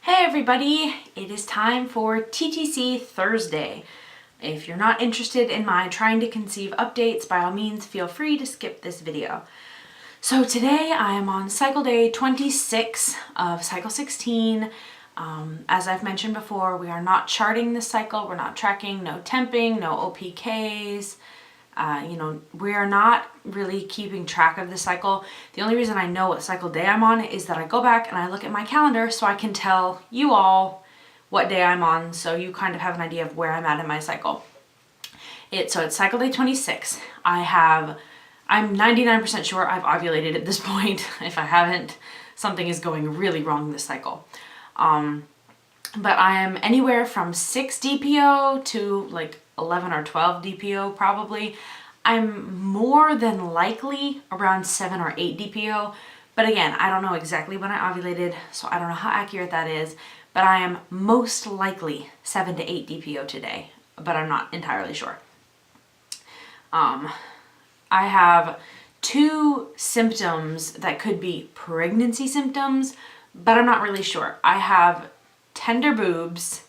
Hey everybody, it is time for TTC Thursday. If you're not interested in my trying to conceive updates, by all means feel free to skip this video. So today I am on cycle day 26 of cycle 16. As I've mentioned before, we are not charting this cycle, we're not tracking, no temping, no OPKs. We are not really keeping track of the cycle. The only reason I know what cycle day I'm on is that I go back and I look at my calendar so I can tell you all what day I'm on, so you kind of have an idea of where I'm at in my cycle. It's cycle day 26. I'm 99% sure I've ovulated at this point. If I haven't, something is going really wrong this cycle. But I am anywhere from 6 DPO to like 11 or 12 DPO probably. I'm more than likely around 7 or 8 DPO, but again, I don't know exactly when I ovulated, so I don't know how accurate that is, but I am most likely 7 to 8 DPO today, but I'm not entirely sure. I have 2 symptoms that could be pregnancy symptoms, but I'm not really sure. I have tender boobs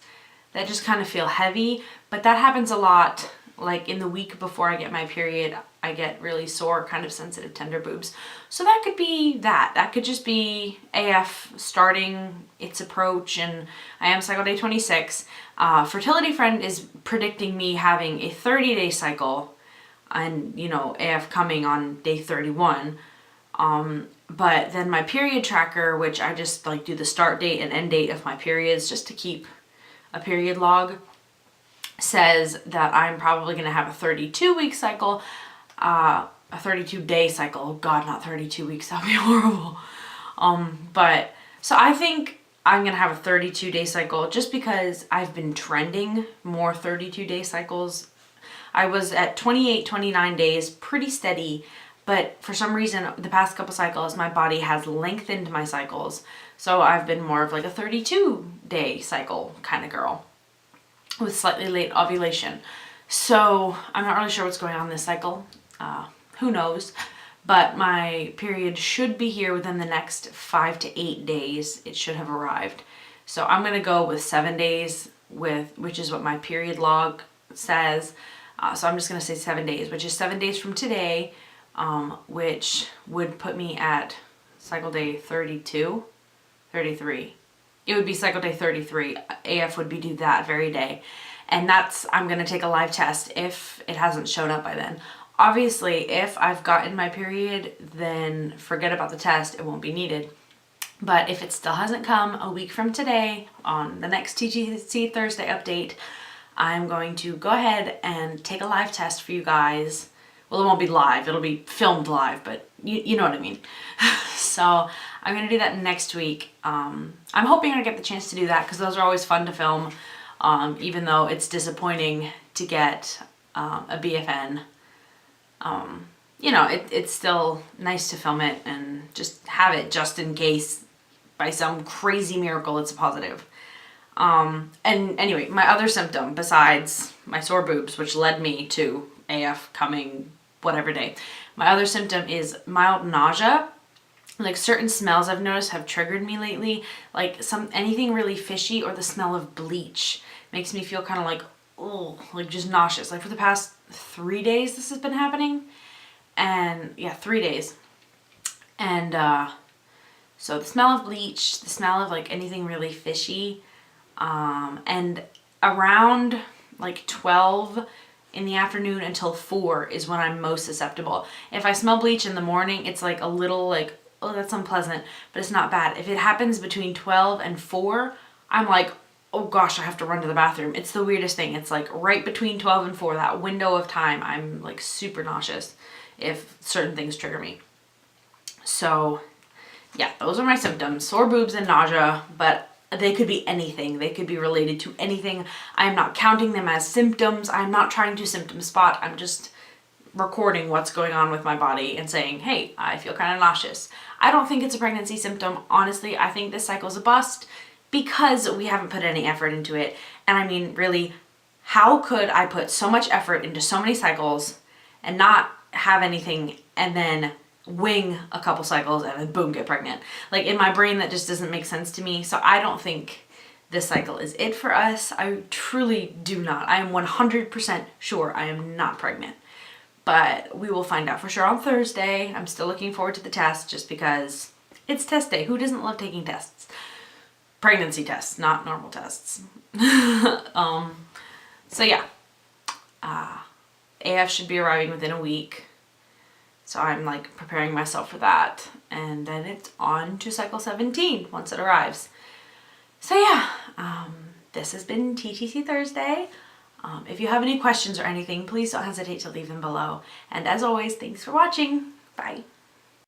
that just kind of feel heavy, but that happens a lot. Like in the week before I get my period, I get really sore, kind of sensitive tender boobs. So that could be that. That could just be AF starting its approach, and I am cycle day 26. Fertility Friend is predicting me having a 30-day cycle and, AF coming on day 31. But then my period tracker, which I just like do the start date and end date of my periods just to keep a period log, says that I'm probably going to have a 32-week cycle, a 32-day cycle. Oh God, not 32 weeks. That'd be horrible. But so I think I'm going to have a 32-day cycle just because I've been trending more 32-day cycles. I was at 28, 29 days, pretty steady, but for some reason the past couple cycles my body has lengthened my cycles. So I've been more of like a 32-day cycle kind of girl with slightly late ovulation. So I'm not really sure what's going on this cycle. Who knows? But my period should be here within the next 5 to 8 days. It should have arrived. So I'm going to go with 7 days, which is what my period log says. So I'm just going to say 7 days, which is 7 days from today, which would put me at cycle day 33. It would be cycle day 33. AF would be due that very day. And I'm going to take a live test if it hasn't shown up by then. Obviously, if I've gotten my period, then forget about the test. It won't be needed. But if it still hasn't come a week from today, on the next TTC Thursday update, I'm going to go ahead and take a live test for you guys. Well, it won't be live. It'll be filmed live, but you know what I mean. So I'm going to do that next week. I'm hoping I get the chance to do that because those are always fun to film, even though it's disappointing to get a BFN. It's still nice to film it and just have it just in case by some crazy miracle it's a positive. And anyway, my other symptom besides my sore boobs, which led me to AF coming whatever day, my other symptom is mild nausea. Like certain smells I've noticed have triggered me lately, like anything really fishy or the smell of bleach makes me feel kind of like, oh, like just nauseous. Like for the past 3 days this has been happening, and yeah, 3 days. And so the smell of bleach, the smell of like anything really fishy, and around like 12 in the afternoon until 4 is when I'm most susceptible. If I smell bleach in the morning, it's like a little like, oh, that's unpleasant, but it's not bad. If it happens between 12 and 4, I'm like, oh gosh, I have to run to the bathroom. It's the weirdest thing. It's like right between 12 and 4, that window of time, I'm like super nauseous if certain things trigger me. So yeah, those are my symptoms, sore boobs and nausea, but they could be anything. They could be related to anything. I'm not counting them as symptoms. I'm not trying to symptom spot. I'm just recording what's going on with my body and saying, hey, I feel kind of nauseous. I don't think it's a pregnancy symptom. Honestly, I think this cycle's a bust because we haven't put any effort into it. And I mean, really, how could I put so much effort into so many cycles and not have anything and then wing a couple cycles and then boom, get pregnant? Like in my brain, that just doesn't make sense to me. So I don't think this cycle is it for us. I truly do not. I am 100% sure I am not pregnant. But we will find out for sure on Thursday. I'm still looking forward to the test just because it's test day. Who doesn't love taking tests? Pregnancy tests, not normal tests. So yeah, AF should be arriving within a week. So I'm like preparing myself for that. And then it's on to cycle 17 once it arrives. So yeah, this has been TTC Thursday. If you have any questions or anything, please don't hesitate to leave them below. And as always, thanks for watching. Bye.